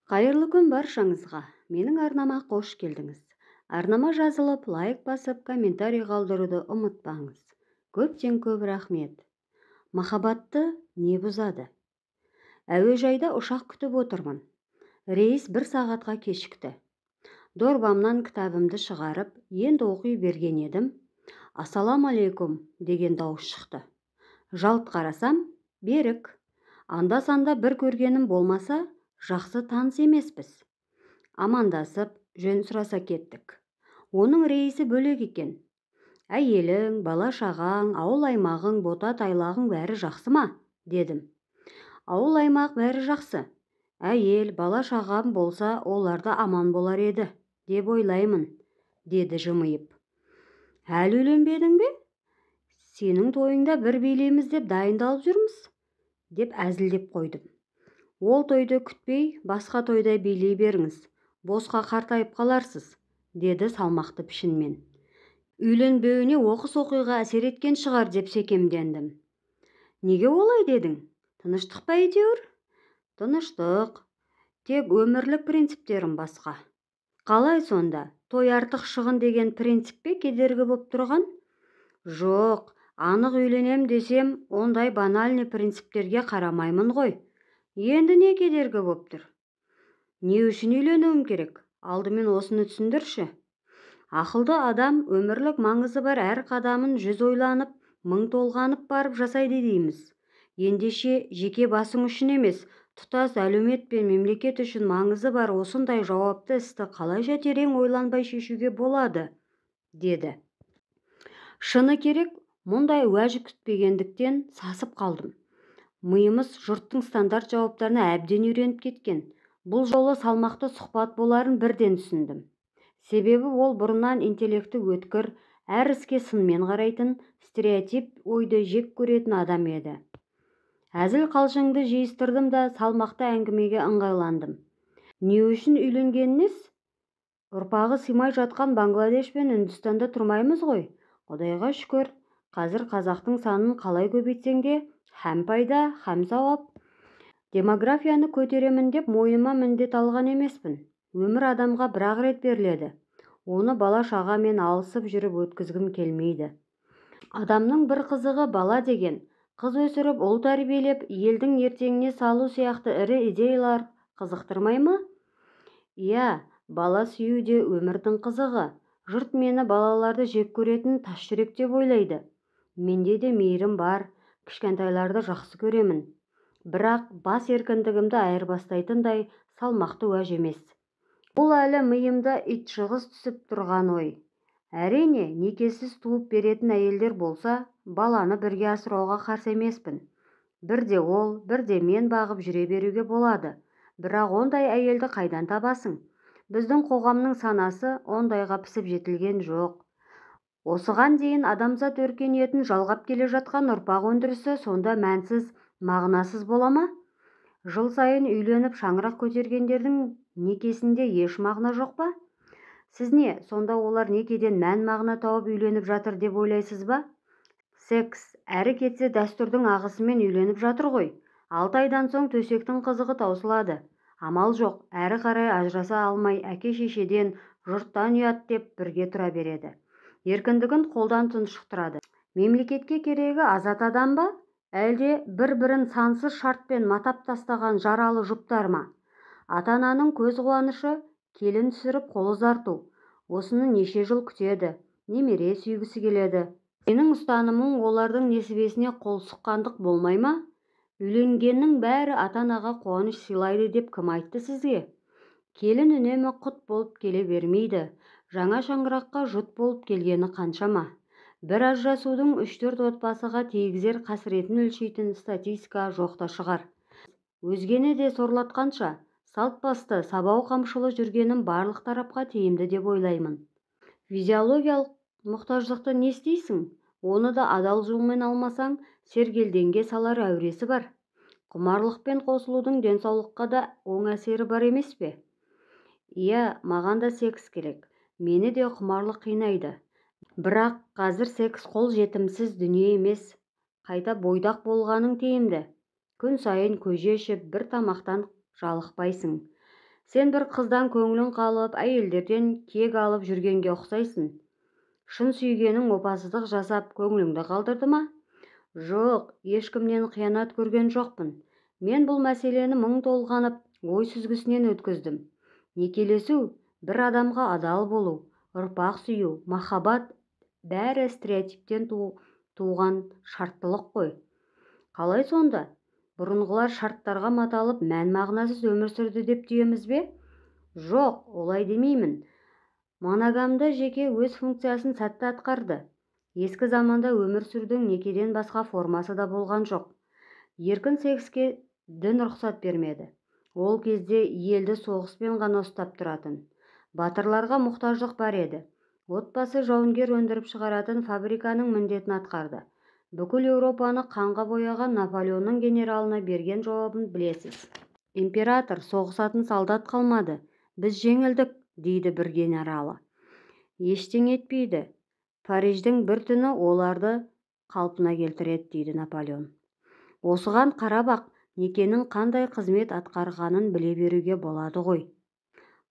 Қайырлы күн баршаңызға. Менің арнама қош келдіңіз. Арнама жазылып, лайк басып, комментарий қалдыруды ұмытпаңыз. Көптен көп рахмет. Махаббатты не бұзады? Әуежайда ұшақ күтіп отырмын. Рейс 1 сағатқа кешікті. Дорбамнан кітабымды шығарып, енді оқи берген едім. Ассаламалейкум деген дауыс шықты. Жалт қарасам, Берік. Анда-санда бір көргенім болмаса, жақсы таныс емеспіз. Амандасып, жөн сұраса кеттік. Оның рейсі бөлек екен. Әйелің, бала-шағаң, ауыл-аймағың, бота-тайлағың бәрі жақсы ма? Дедім. Ауыл-аймақ бәрі жақсы. Әйел, бала-шағам болса, оларда аман болар еді, деп ойлаймын, деді жымиып. Әлі үйленбедің бе? Сенің тойыңда бір билейміз деп дайындалып жүрміз, деп әзілдеп қойдым. Ол тойды күтпей, басқа тойда билей беріңіз, босқа қартайып қаларсыз, деді салмақты пішінмен. Үйленбеуіне оқыс оқиға әсер еткен шығар деп секемдендім. Неге олай дедің? Тыныштық па әйтеуір? Тыныштық, тек өмірлік принциптерім басқа. Қалай сонда? Той артық шығын деген принцип пе кедергі боп тұрған? Жоқ, анық үйленем десем, ондай банальный принциптерге қарамаймын ғой. Енді не кедергі боп тұр? Не үшін үйленуім керек? Алдымен осыны түсіндірші. Ақылды адам өмірлік маңызы бар әр қадамын 100 ойланып, 1000 толғанып барып жасайды дейміз. Ендеше жеке басың үшін емес, тұтас әлеумет пен мемлекет үшін маңызы бар осындай жауапты істі қалайша терең ойланбай шешуге болады, деді. Шыны керек, мұндай уәж күтпегендіктен сасып қалдым. Миымыз жұрттың стандарт жауаптарына әбден үйреніп кеткен. Бұл жолы салмақты сұхбат боларын бірден түсіндім. Себебі ол бұрыннан интеллекті өткір, әр іске сынмен қарайтын, стереотип ойды жек көретін адам еді. Әзіл қалжыңды жиыстырдым да салмақты әңгімеге ыңғайландым. Не үшін үйленгеніңіз? Ұрпағы сыймай жатқан Бангладеш пен Үндістанда тұрмаймыз ғой. Құдайға шүкір, қазір қазақтың санын қалай көбейтсең де, һәм пайда, һәм сауап. Демографияны көтеремін деп мойныма міндет алған емеспін. Өмір адамға бір-ақ рет беріледі. Оны бала-шағамен алысып жүріп өткізгім келмейді. Адамның бір қызығы бала деген, қыз өсіріп, ұл тәрбиелеп, елдің ертеңіне салу сияқты ірі идеялар қызықтырмай ма? Иә, бала сүю де өмірдің қызығы. Жұрт мені балаларды жек көретін тас жүрек деп ойлайды. Менде де мейірім бар, кішкентайларды жақсы көремін. Бірақ бас еркіндігімді айырбастайтындай салмақты уәж емес. Бұл әлі миымда итжығыс түсіп тұрған ой. Әрине, некесіз туып беретін әйелдер болса, баланы бірге асырауға қарсы емеспін. Бірде ол, бірде мен бағып жүре беруге болады. Бірақ ондай әйелді қайдан табасың? Біздің қоғамның санасы ондайға пісіп жетілген жоқ. Осыған дейін адамзат өркениетін жалғап келе жатқан ұрпақ өндірісі сонда мәнсіз, мағынасыз бола ма? Жыл сайын үйленіп шаңырақ көтергендердің некесінде еш мағына жоқ па? Сіз не, сонда олар некеден мән-мағына тауып үйленіп жатыр деп ойлайсыз ба? Секс әрі кетсе дәстүрдің ағысымен үйленіп жатыр ғой. 6 айдан соң төсектің қызығы таусылады. Амал жоқ, әрі қарай ажыраса алмай әке-шешеден, жұрттан ұят деп бірге тұра береді. Еркіндігін қолдан тұншықтырады. Мемлекетке керегі азат адам ба? Әлде бір-бірін сансыз шартпен матап тастаған жаралы жұптар ма? Ата-ананың көз қуанышы келін түсіріп қол ұзарту. Осыны неше жыл күтеді, немере сүйгісі келеді. Сенің ұстанымың олардың несібесіне қол сұққандық болмай ма? Үйленгеннің бәрі ата-анаға қуаныш сыйлайды деп кім айтты сізге? Келін үнемі құт болып келе бермейді. Жаңа шаңыраққа жұт болып келгені қаншама? Бір ажырасудың 3-4 отбасыға тигізер қасіретін өлшейтін статистика жоқта шығар. Өзгені де сорлатқанша, салт басты, сабау қамшылы жүргенім барлық тарапқа тиімді деп ойлаймын. Физиологиялық мұқтаждықты не істейсің? Оны да адал жолмен алмасаң, сергелденге салар әуресі бар. Құмарлықпен қосылудың денсаулыққа да оң әсері бар емес пе? Иә, маған да секс керек. Мені де құмарлық қинайды. Бірақ қазір секс қол жетімсіз дүние емес. Қайта бойдақ болғаның тиімді. Күн сайын көже ішіп, бір тамақтан жалықпайсың. Сен бір қыздан көңілің қалып, әйелдерден кек алып жүргенге ұқсайсың. Шын сүйгенің опасыздық жасап, көңіліңді қалдырды ма? Жоқ, ешкімнен қиянат көрген жоқпын. Мен бұл мәселені мың толғанып, ой сүзгісінен өткіздім. Некелесу, бір адамға адал болу, ұрпақ сүю, махаббат бәрі стереотиптен туған шарттылық қой. Қалай сонда? Бұрынғылар шарттарға маталып, мән-мағынасыз өмір сүрді деп түйеміз бе? Жоқ, олай демеймін. Моногамды жеке өз функциясын сәтті атқарды. Ескі заманда өмір сүрдің некеден басқа формасы да болған жоқ. Еркін секске дін рұқсат бермеді. Ол кезде елді соғыспен ғана ұстап тұратын. Батырларға мұқтаждық бар еді. Отбасы жауынгер өндіріп шығаратын фабриканың міндетін атқарды. Бүкіл Еуропаны қанға бояған Наполеонның генералына берген жауабын білесіз. Император, соғысатын солдат қалмады. Біз жеңілдік, дейді бір генералы. Ештеңе етпейді. Париждің бір түні оларды қалпына келтіреді, дейді Наполеон. Осыған қарап-ақ некенің қандай қызмет атқарғанын біле беруге болады ғой.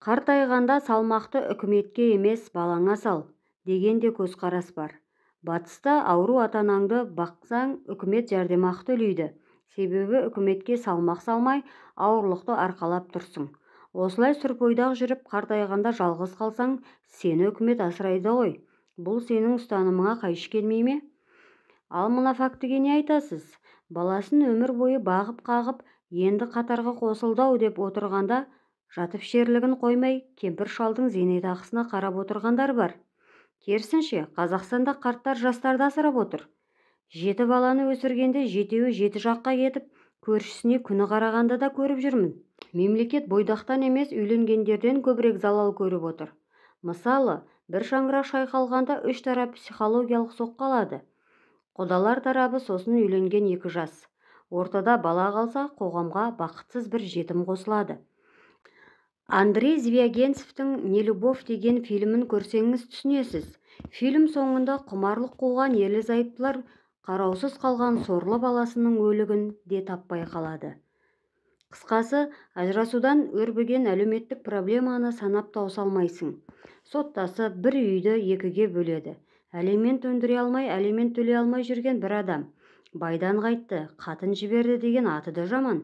Қартайғанда салмақты үкіметке емес балаңа сал деген де көзқарас бар. Батыста ауру ата-анаңды бақсаң, үкімет жәрдемақы төлейді. Себебі үкіметке салмақ салмай, ауырлықты арқалап тұрсың. Осылай сүрпойдақ жүріп, қартайғанда жалғыз қалсаң, сені үкімет асырайды ғой. Бұл сенің ұстанымыңа қайшы келмей ме? Ал мына фактіге не айтасыз? Баласын өмір бойы бағып-қағып, енді қатарға қосылды-ау деп отырғанда, жатып шерлігін қоймай, кемпір шалдың зейнетақысына қарап отырғандар бар. Керісінше, Қазақстанда қарттар жастарды асырап отыр. 7 баланы өсіргенде 7-еуі 7 жаққа кетіп, көршісіне күні қарағанда да көріп жүрмін. Мемлекет бойдақтан емес, үйленгендерден көбірек залал көріп отыр. Мысалы, бір шаңырақ шайқалғанда 3 тарап психологиялық соққы алады. Құдалар тарабы, сосын үйленген 2 жас. Ортада бала қалса, қоғамға бақытсыз бір жетім қосылады. Андрей Звягинцевтің «Не любовь» деген фильмін көрсеңіз түсінесіз. Фильм соңында құмарлық қуған ерлі-зайыптылар қараусыз қалған сорлы баласының өлігін де таппай қалады. Қысқасы, ажырасудан өрбіген әлеуметтік проблеманы санап тауыса алмайсың. Соттасы бір үйді 2-ге бөледі. Алимент өндіре алмай, алимент төлей алмай жүрген бір адам. Байдан қайтты, қатын жіберді деген аты да жаман.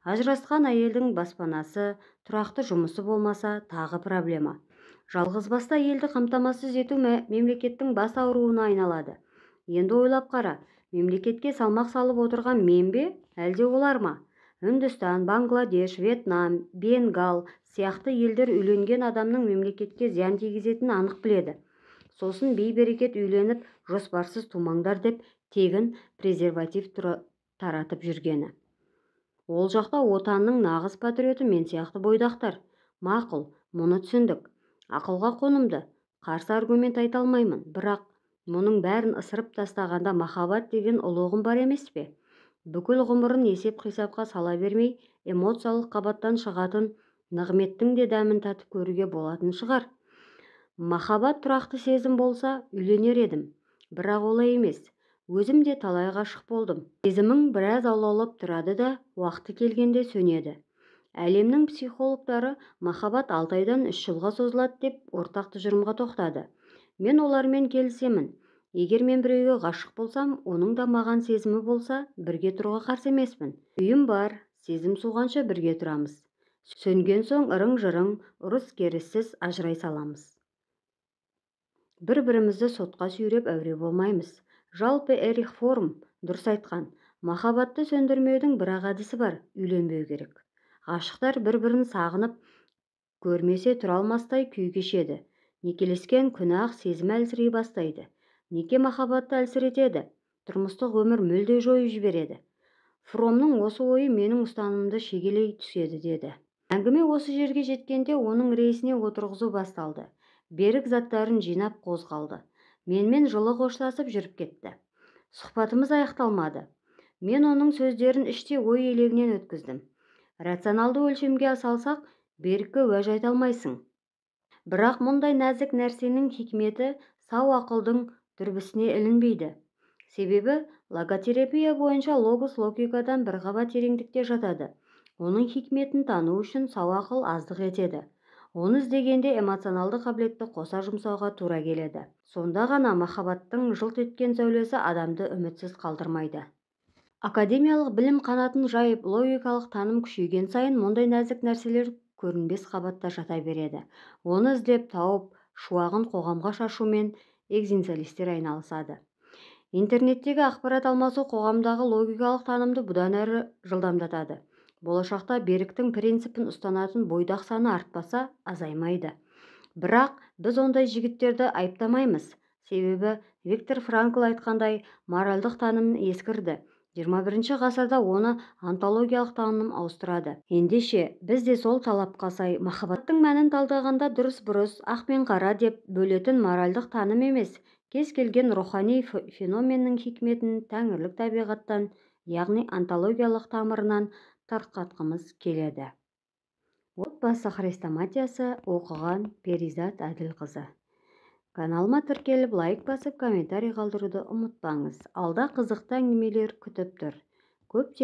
Ажырасқан әйелдің баспанасы, тұрақты жұмысы болмаса, тағы проблема. Жалғызбасты елді қамтамасыз ету мемлекеттің бас ауруына айналады. Енді ойлап қара, мемлекетке салмақ салып отырған мен бе, әлде олар ма? Үндістан, Бангладеш, Вьетнам, Бенгал сияқты елдер үйленген адамның мемлекетке зиян тигізетінін анық біледі. Сосын бей-берекет үйленіп, жоспарсыз тумаңдар деп тегін презерватив таратып жүргені. Ол жақта отанның нағыз патриоты мен сияқты бойдақтар. Мақұл, мұны түсіндік. Ақылға қонымды. Қарсы аргумент айта алмаймын, бірақ мұның бәрін ысырып тастағанда махаббат деген ұлығым бар емес пе? Бүкіл ғұмырын есеп-қисапқа сала бермей, эмоциялық қабаттан шығатын нығметтің де дәмін татып көруге болатын шығар. Махаббат тұрақты сезім болса, үйленер едім. Бірақ олай емес. Өзім де талай ғашық болдым. Сезімің біраз аулалап тұрады да, уақыты келгенде сөнеді. Әлемнің психологтары махаббат 6 айдан 3 жылға созылады деп ортақ тұжырымға тоқтады. Мен олармен келісемін. Егер мен біреуге ғашық болсам, оның да маған сезімі болса, бірге тұруға қарсы емеспін. Үйім бар, сезім суғанша бірге тұрамыз. Сөнген соң ырың-жырың, ұрыс-керіссіз ажырай саламыз. Бір-бірімізді сотқа сүйреп әуре болмаймыз. Жалпы Эрих Форм дұрыс айтқан. Махаббатты сөндірмеудің бір-ақ әдісі бар, үйленбеу керек. Ғашықтар бір-бірін сағынып, көрмесе тұра алмастай күй кешеді. Некелескен күні-ақ сезім әлсірей бастайды. Неке махаббатты әлсіретеді, тұрмыстық өмір мүлде жойып жібереді. Фромның осы ойы менің ұстанымымды шегелей түседі, деді. Әңгіме осы жерге жеткенде оның рейсіне отырғызу басталды. Берік заттарын жинап қозғалды. Менімен жылы қоштасып жүріп кетті. Сұхбатымыз аяқталмады. Мен оның сөздерін іште ой елегінен өткіздім. Рационалды өлшемге салсақ, Берікке уәж айта алмайсың. Бірақ мұндай нәзік нәрсенің хикметі сау ақылдың дүрбісіне ілінбейді. Себебі логотерапия бойынша логос логикадан бір қабат тереңдікте жатады. оның хикметін тану үшін сау ақыл аздық етеді. Оны іздегенде эмоционалды қабілетті қоса жұмсауға тура келеді. Сонда ғана махаббаттың жылт еткен сәулесі адамды үмітсіз қалдырмайды. Академиялық білім қанатын жайып, логикалық таным күшейген сайын мұндай нәзік нәрселер көрінбес қабатта жата береді. Оны іздеп тауып, шуағын қоғамға шашумен экзистенциалистер айналысады. Интернеттегі ақпарат алмасу қоғамдағы логикалық танымды бұдан әрі жылдамдатады. Болашақта беріктің принципін ұстанатын бойдақ саны артпаса, азаймайды. Бірақ біз ондай жігіттерді айыптамаймыз. Себебі Виктор Франкл айтқандай, моральдық таным ескірді. 21 ғасырда оны онтологиялық таным ауыстырады. Ендеше, біз де сол талапқа сай махаббаттың мәнін талдағанда дұрыс-бұрыс, ақ пен қара деп бөлетін моральдық таным емес, кез келген рухани феноменнің хикметін тәңірлік табиғаттан, яғни онтологиялық тамырынан тарқатқымыз келеді. Отбасы хрестоматиясы оқыған Перизат Әділқызы. Каналыма тіркеліп, лайк басып, комментарий қалдыруды ұмытпаңыз. Алда қызықты әңгімелер күтіп тұр. Көптен